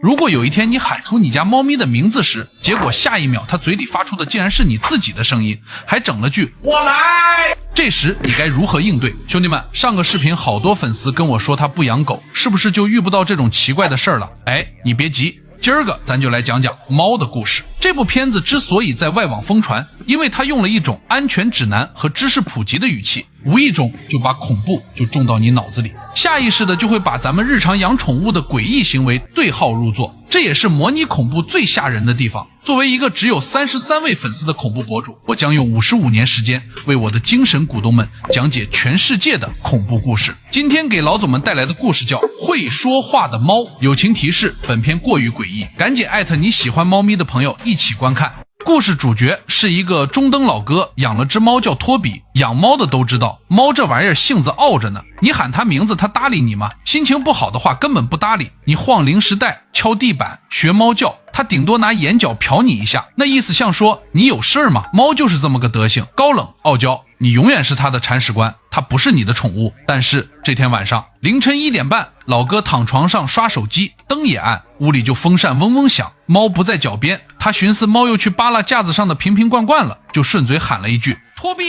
如果有一天你喊出你家猫咪的名字时，结果下一秒它嘴里发出的竟然是你自己的声音，还整了句我来，这时你该如何应对？兄弟们，上个视频好多粉丝跟我说他不养狗，是不是就遇不到这种奇怪的事儿了？哎，你别急，今儿个咱就来讲讲猫的故事。这部片子之所以在外网疯传，因为它用了一种安全指南和知识普及的语气，无意中就把恐怖就种到你脑子里，下意识的就会把咱们日常养宠物的诡异行为对号入座，这也是模拟恐怖最吓人的地方。作为一个只有33位粉丝的恐怖博主，我将用55年时间为我的精神股东们讲解全世界的恐怖故事。今天给老总们带来的故事叫会说话的猫。友情提示，本片过于诡异，赶紧艾特你喜欢猫咪的朋友一起观看。故事主角是一个中登老哥，养了只猫叫托比。养猫的都知道，猫这玩意儿性子傲着呢，你喊它名字它搭理你吗？心情不好的话根本不搭理你，晃零食袋、敲地板、学猫叫，它顶多拿眼角瞟你一下，那意思像说你有事吗？猫就是这么个德行，高冷傲娇，你永远是它的铲屎官，它不是你的宠物。但是这天晚上凌晨1点半，老哥躺床上刷手机，灯也暗，屋里就风扇嗡嗡响，猫不在脚边，他寻思猫又去扒拉架子上的瓶瓶罐罐了，就顺嘴喊了一句托比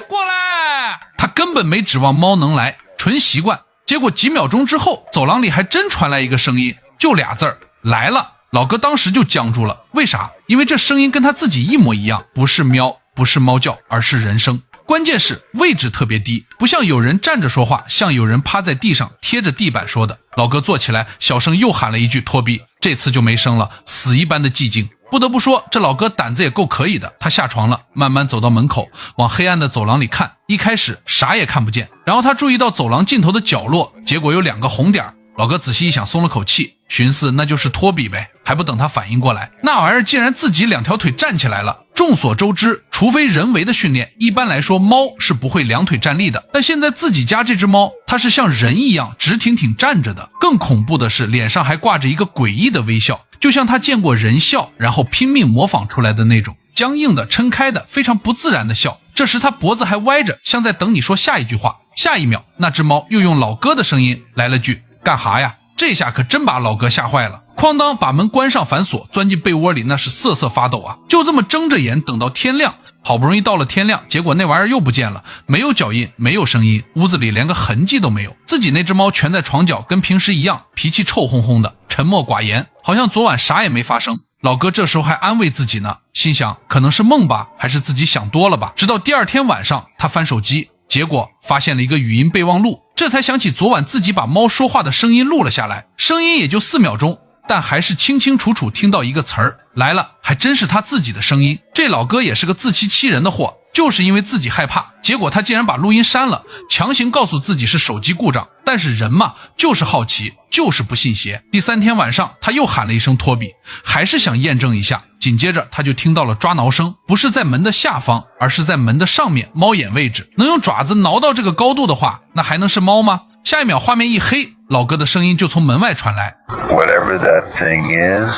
过来。他根本没指望猫能来，纯习惯。结果几秒钟之后，走廊里还真传来一个声音，就俩字儿，来了。老哥当时就僵住了，为啥？因为这声音跟他自己一模一样，不是喵，不是猫叫，而是人声。关键是位置特别低，不像有人站着说话，像有人趴在地上贴着地板说的。老哥坐起来，小声又喊了一句托比，这次就没声了，死一般的寂静。不得不说，这老哥胆子也够可以的。他下床了，慢慢走到门口，往黑暗的走廊里看，一开始啥也看不见，然后他注意到走廊尽头的角落，结果有2个红点。老哥仔细一想，松了口气，寻思那就是托比呗。还不等他反应过来，那玩意儿竟然自己2条腿站起来了。众所周知，除非人为的训练，一般来说猫是不会2腿站立的。但现在自己家这只猫，它是像人一样直挺挺站着的。更恐怖的是，脸上还挂着一个诡异的微笑，就像他见过人笑，然后拼命模仿出来的那种僵硬的、撑开的、非常不自然的笑。这时他脖子还歪着，像在等你说下一句话。下一秒，那只猫又用老哥的声音来了句干哈呀？这下可真把老哥吓坏了，哐当把门关上反锁，钻进被窝里，那是瑟瑟发抖啊！就这么睁着眼等到天亮，好不容易到了天亮，结果那玩意儿又不见了，没有脚印，没有声音，屋子里连个痕迹都没有。自己那只猫蜷在床角，跟平时一样，脾气臭烘烘的，沉默寡言，好像昨晚啥也没发生。老哥这时候还安慰自己呢，心想可能是梦吧，还是自己想多了吧。直到第二天晚上，他翻手机，结果发现了一个语音备忘录，这才想起昨晚自己把猫说话的声音录了下来，声音也就4秒钟，但还是清清楚楚听到一个词儿来了，还真是他自己的声音。这老哥也是个自欺欺人的货，就是因为自己害怕，结果他竟然把录音删了，强行告诉自己是手机故障。但是人嘛，就是好奇，就是不信邪。第3天晚上，他又喊了一声托比，还是想验证一下。紧接着他就听到了抓挠声，不是在门的下方，而是在门的上面，猫眼位置。能用爪子挠到这个高度的话，那还能是猫吗？下一秒画面一黑，老哥的声音就从门外传来 Whatever that thing is,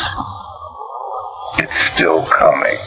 it's still coming.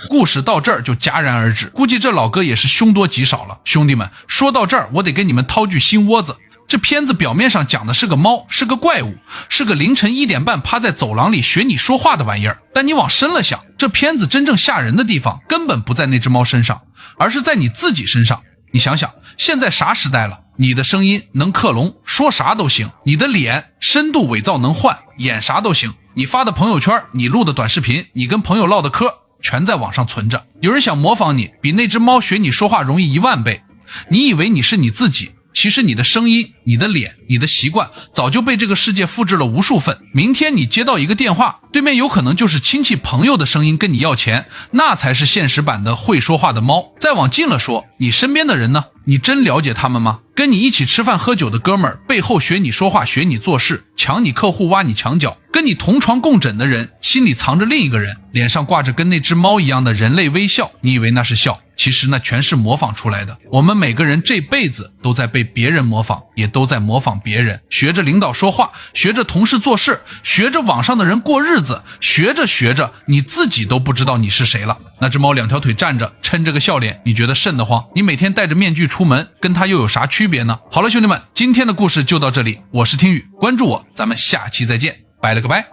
故事到这儿就戛然而止，估计这老哥也是凶多吉少了。兄弟们，说到这儿，我得给你们掏句心窝子。这片子表面上讲的是个猫，是个怪物，是个凌晨1点半趴在走廊里学你说话的玩意儿。但你往深了想，这片子真正吓人的地方根本不在那只猫身上，而是在你自己身上。你想想，现在啥时代了？你的声音能克隆，说啥都行；你的脸深度伪造能换，演啥都行；你发的朋友圈，你录的短视频，你跟朋友唠的嗑，全在网上存着。有人想模仿你，比那只猫学你说话容易10000倍。你以为你是你自己，其实你的声音、你的脸、你的习惯早就被这个世界复制了无数份。明天你接到一个电话，对面有可能就是亲戚朋友的声音跟你要钱，那才是现实版的会说话的猫。再往近了说，你身边的人呢？你真了解他们吗？跟你一起吃饭喝酒的哥们儿，背后学你说话，学你做事，抢你客户，挖你墙角。跟你同床共枕的人，心里藏着另一个人，脸上挂着跟那只猫一样的人类微笑。你以为那是笑，其实那全是模仿出来的。我们每个人这辈子都在被别人模仿，也都在模仿别人，学着领导说话，学着同事做事，学着网上的人过日子，学着学着，你自己都不知道你是谁了。那只猫2条腿站着，抻着个笑脸，你觉得瘆得慌？你每天戴着面具出门，跟它又有啥区别呢？好了，兄弟们，今天的故事就到这里，我是听雨，关注我，咱们下期再见，拜了个拜。